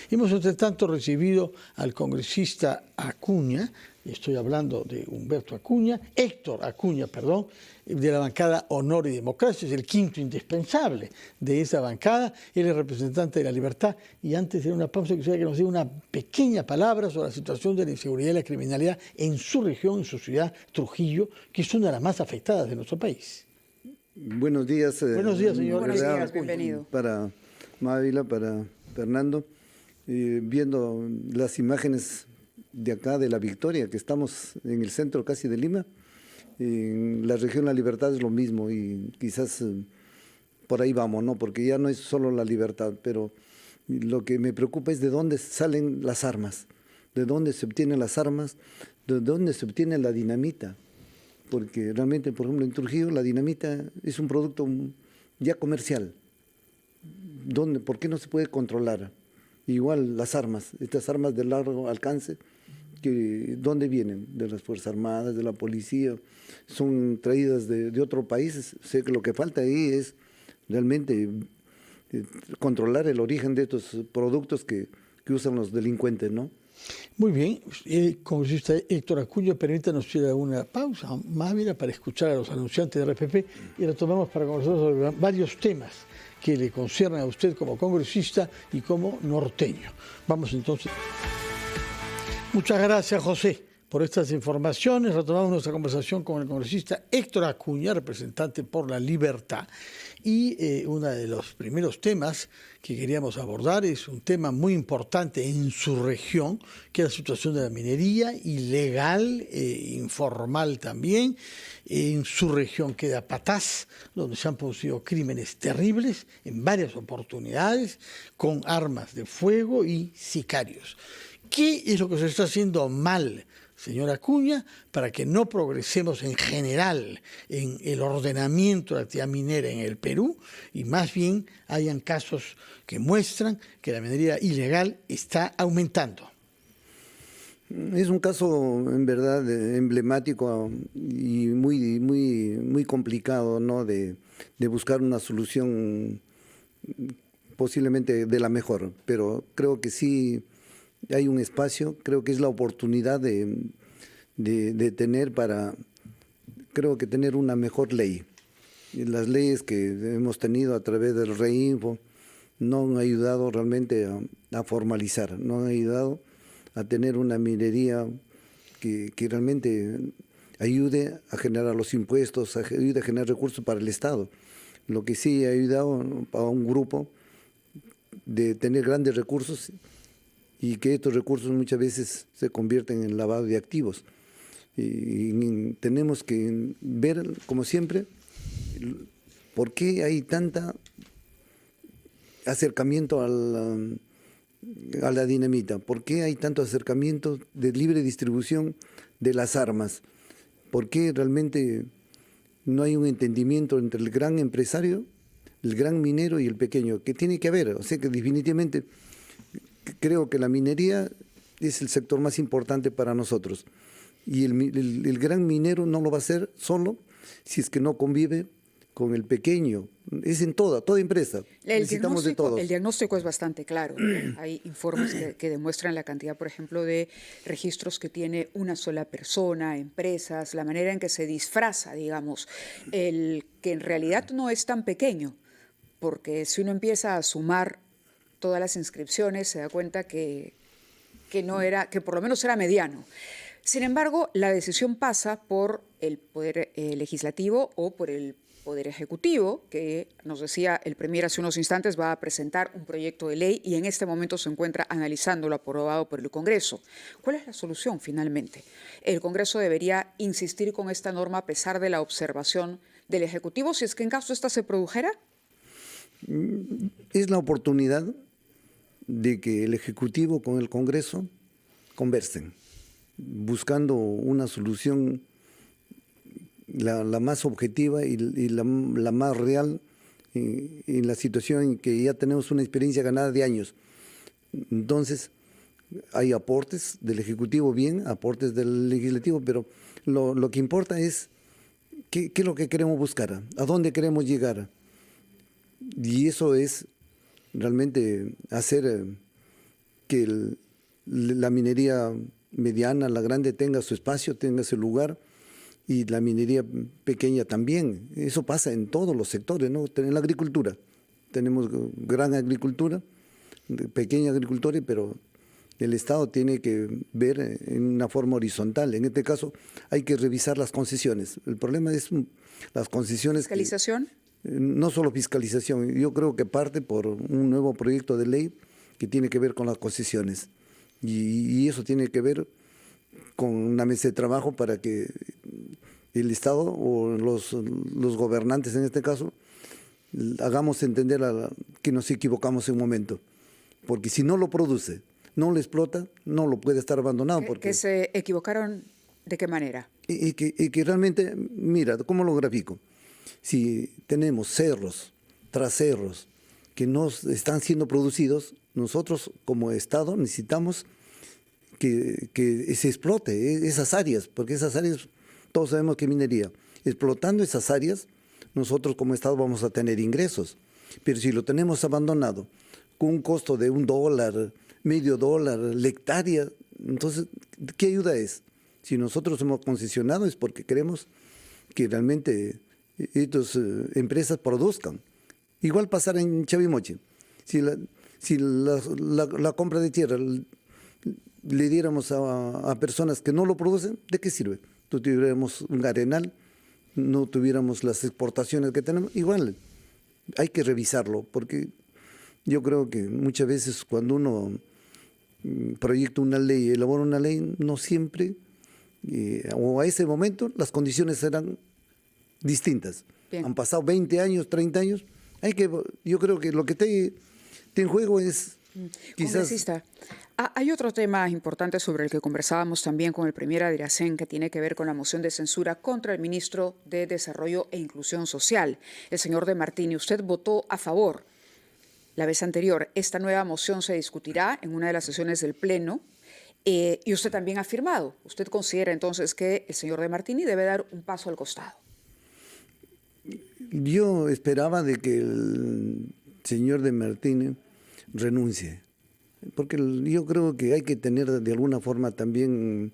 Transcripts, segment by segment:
Hemos entre tanto recibido al congresista Acuña, estoy hablando de Humberto Acuña, Héctor Acuña, perdón, de la bancada Honor y Democracia, es el quinto indispensable de esa bancada, él es representante de La Libertad, y antes de una pausa quisiera que nos diera una pequeña palabra sobre la situación de la inseguridad y la criminalidad en su región, en su ciudad, Trujillo, que es una de las más afectadas de nuestro país. Buenos días. Buenos días, señor. Buenos días, bienvenido. Para Mávila, para Fernando, viendo las imágenes de acá, de La Victoria, que estamos en el centro casi de Lima, en la región La Libertad es lo mismo y quizás por ahí vamos, ¿no? Porque ya no es solo La Libertad, pero lo que me preocupa es de dónde salen las armas, de dónde se obtienen las armas, de dónde se obtiene la dinamita. Porque realmente, por ejemplo, en Trujillo la dinamita es un producto ya comercial. ¿Por qué no se puede controlar? Igual las armas, estas armas de largo alcance, ¿dónde vienen? De las Fuerzas Armadas, de la policía, son traídas de otros países. Sé que lo que falta ahí es realmente controlar el origen de estos productos que usan los delincuentes, ¿no? Muy bien, congresista Héctor Acuña, permítanos ir a una pausa, Mávila, para escuchar a los anunciantes de RPP y retomamos para conversar sobre varios temas que le conciernen a usted como congresista y como norteño. Vamos entonces. Muchas gracias, José, por estas informaciones. Retomamos nuestra conversación con el congresista Héctor Acuña, representante por La Libertad. Y uno de los primeros temas que queríamos abordar es un tema muy importante en su región, que es la situación de la minería, ilegal, informal también. En su región queda Patás, donde se han producido crímenes terribles en varias oportunidades, con armas de fuego y sicarios. ¿Qué es lo que se está haciendo mal, señora Acuña, para que no progresemos en general en el ordenamiento de la actividad minera en el Perú y más bien hayan casos que muestran que la minería ilegal está aumentando? Es un caso en verdad emblemático y muy complicado, ¿no? de buscar una solución posiblemente de la mejor, pero creo que sí hay un espacio, creo que es la oportunidad de tener tener una mejor ley. Y las leyes que hemos tenido a través del Reinfo no han ayudado realmente a formalizar, no han ayudado a tener una minería que realmente ayude a generar los impuestos, ayude a generar recursos para el Estado. Lo que sí ha ayudado a un grupo de tener grandes recursos y que estos recursos muchas veces se convierten en lavado de activos. Y tenemos que ver, como siempre, por qué hay tanta acercamiento a la dinamita, por qué hay tanto acercamiento de libre distribución de las armas, por qué realmente no hay un entendimiento entre el gran empresario, el gran minero y el pequeño, que tiene que haber. O sea que definitivamente creo que la minería es el sector más importante para nosotros y el gran minero no lo va a hacer solo si es que no convive con el pequeño. Es en toda empresa. Necesitamos de todos. El diagnóstico es bastante claro. Hay informes que demuestran la cantidad, por ejemplo, de registros que tiene una sola persona, empresas, la manera en que se disfraza, digamos, el que en realidad no es tan pequeño, porque si uno empieza a sumar todas las inscripciones se da cuenta que por lo menos era mediano. Sin embargo, la decisión pasa por el Poder Legislativo o por el Poder Ejecutivo, que nos decía el Premier hace unos instantes, va a presentar un proyecto de ley y en este momento se encuentra analizándolo, aprobado por el Congreso. ¿Cuál es la solución finalmente? ¿El Congreso debería insistir con esta norma a pesar de la observación del Ejecutivo, si es que en caso esta se produjera? Es la oportunidad de que el Ejecutivo con el Congreso conversen, buscando una solución la más objetiva y la más real en la situación en que ya tenemos una experiencia ganada de años. Entonces, hay aportes del Ejecutivo, bien, aportes del Legislativo, pero lo que importa es qué es lo que queremos buscar, a dónde queremos llegar. Y eso es realmente hacer que la minería mediana, la grande, tenga su espacio, tenga su lugar, y la minería pequeña también. Eso pasa en todos los sectores, ¿no? En la agricultura. Tenemos gran agricultura, pequeña agricultura, pero el Estado tiene que ver en una forma horizontal. En este caso, hay que revisar las concesiones. El problema es las concesiones. ¿Fiscalización? No solo fiscalización, yo creo que parte por un nuevo proyecto de ley que tiene que ver con las concesiones. Y eso tiene que ver con una mesa de trabajo para que el Estado o los gobernantes en este caso hagamos entender que nos equivocamos en un momento. Porque si no lo produce, no lo explota, no lo puede estar abandonado. ¿Que se equivocaron de qué manera? Y que realmente, mira, ¿cómo lo grafico? Si tenemos cerros tras cerros que no están siendo producidos, nosotros como Estado necesitamos que se explote esas áreas, porque esas áreas, todos sabemos que minería. Explotando esas áreas, nosotros como Estado vamos a tener ingresos. Pero si lo tenemos abandonado con un costo de $1, medio dólar, la hectárea, entonces, ¿qué ayuda es? Si nosotros hemos concesionado es porque queremos que realmente estas empresas produzcan. Igual pasará en Chavimoche. Si la compra de tierra le diéramos a personas que no lo producen, ¿de qué sirve? Tuviéramos un arenal, no tuviéramos las exportaciones que tenemos, igual hay que revisarlo, porque yo creo que muchas veces cuando uno proyecta una ley, elabora una ley, no siempre, o a ese momento, las condiciones serán distintas. Bien. Han pasado 20 años, 30 años, yo creo que lo que está en juego es quizás... Congresista, hay otro tema importante sobre el que conversábamos también con el premier Adiracén, que tiene que ver con la moción de censura contra el ministro de Desarrollo e Inclusión Social, el señor De Martini. Usted votó a favor la vez anterior. Esta nueva moción se discutirá en una de las sesiones del Pleno y usted también ha firmado. ¿Usted considera entonces que el señor De Martini debe dar un paso al costado? Yo esperaba de que el señor De Martini renuncie, porque yo creo que hay que tener de alguna forma también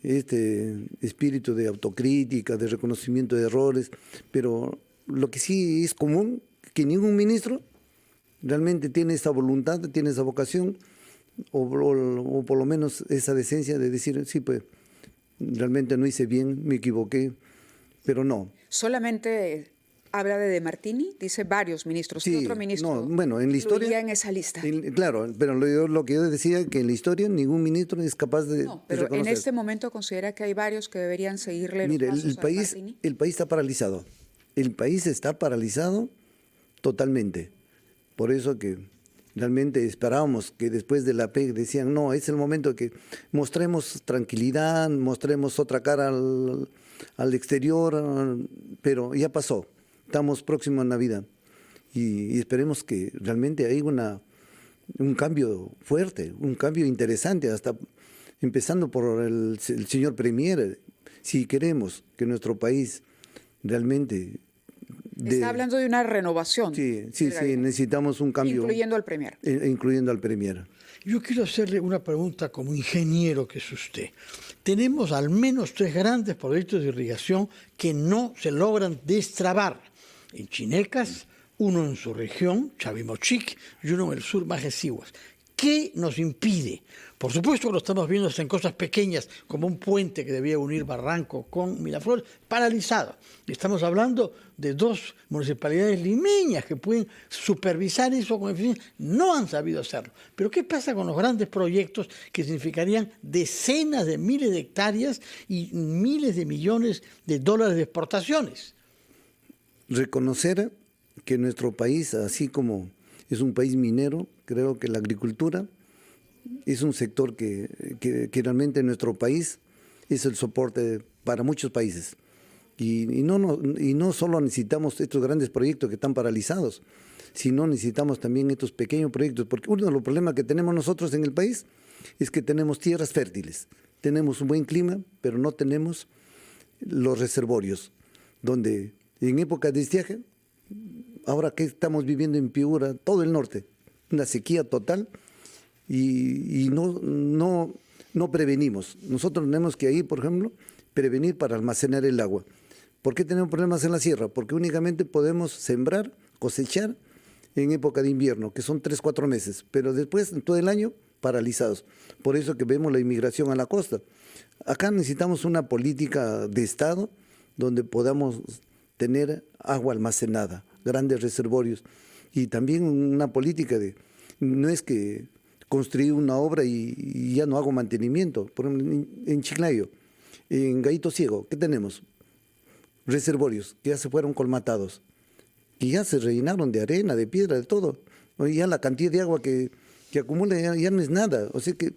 este espíritu de autocrítica, de reconocimiento de errores, pero lo que sí es común, que ningún ministro realmente tiene esa voluntad, tiene esa vocación, o por lo menos esa decencia de decir, sí, pues realmente no hice bien, me equivoqué, pero no. Solamente habla de Martini, dice varios ministros. Sí, ¿Qué otro ministro no, bueno, en la historia en esa lista? Claro, pero lo que yo decía, que en la historia ningún ministro es capaz de pero reconocer. En este momento considera que hay varios que deberían seguirle los pasos el país está paralizado. El país está paralizado totalmente. Por eso que realmente esperábamos que después de la PEC decían, no, es el momento que mostremos tranquilidad, mostremos otra cara al exterior, pero ya pasó. Estamos próximos a Navidad y esperemos que realmente haya un cambio fuerte, un cambio interesante, hasta empezando por el señor Premier. Si queremos que nuestro país realmente... Está hablando de una renovación. Sí, necesitamos un cambio. Incluyendo al Premier. Incluyendo al Premier. Yo quiero hacerle una pregunta como ingeniero que es usted. Tenemos al menos 3 grandes proyectos de irrigación que no se logran destrabar. En Chinecas, uno en su región, Chavimochic, y uno en el sur, Majeciguas. ¿Qué nos impide? Por supuesto que lo estamos viendo en cosas pequeñas, como un puente que debía unir Barranco con Miraflores, paralizado. Estamos hablando de 2 municipalidades limeñas que pueden supervisar eso con eficiencia. No han sabido hacerlo. Pero ¿qué pasa con los grandes proyectos que significarían decenas de miles de hectáreas y miles de millones de dólares de exportaciones? Reconocer que nuestro país, así como es un país minero, creo que la agricultura es un sector que realmente en nuestro país es el soporte para muchos países. Y no solo necesitamos estos grandes proyectos que están paralizados, sino necesitamos también estos pequeños proyectos, porque uno de los problemas que tenemos nosotros en el país es que tenemos tierras fértiles, tenemos un buen clima, pero no tenemos los reservorios, donde en época de estiaje, ahora que estamos viviendo en Piura, todo el norte, una sequía total, y no prevenimos. Nosotros tenemos que ahí, por ejemplo, prevenir para almacenar el agua. ¿Por qué tenemos problemas en la sierra? Porque únicamente podemos sembrar, cosechar en época de invierno, que son 3-4 meses, pero después, en todo el año, paralizados. Por eso que vemos la inmigración a la costa. Acá necesitamos una política de Estado donde podamos tener agua almacenada, grandes reservorios, y también una política de, no es que construir una obra y ya no hago mantenimiento. Por ejemplo, en Chiclayo, en Gallito Ciego, ¿qué tenemos? Reservorios que ya se fueron colmatados, que ya se rellenaron de arena, de piedra, de todo. Ya la cantidad de agua que acumula ya no es nada. O sea que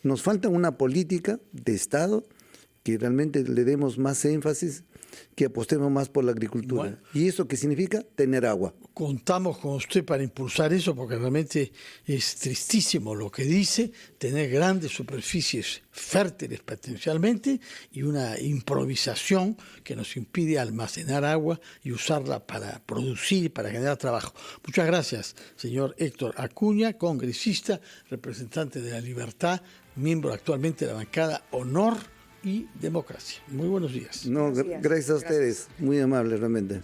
nos falta una política de Estado que realmente le demos más énfasis, que apostemos más por la agricultura. Bueno. ¿Y eso qué significa? Tener agua. Contamos con usted para impulsar eso, porque realmente es tristísimo lo que dice, tener grandes superficies fértiles potencialmente y una improvisación que nos impide almacenar agua y usarla para producir y para generar trabajo. Muchas gracias, señor Héctor Acuña, congresista, representante de La Libertad, miembro actualmente de la bancada Honor y Democracia. Muy buenos días. No, gracias a ustedes, muy amable realmente.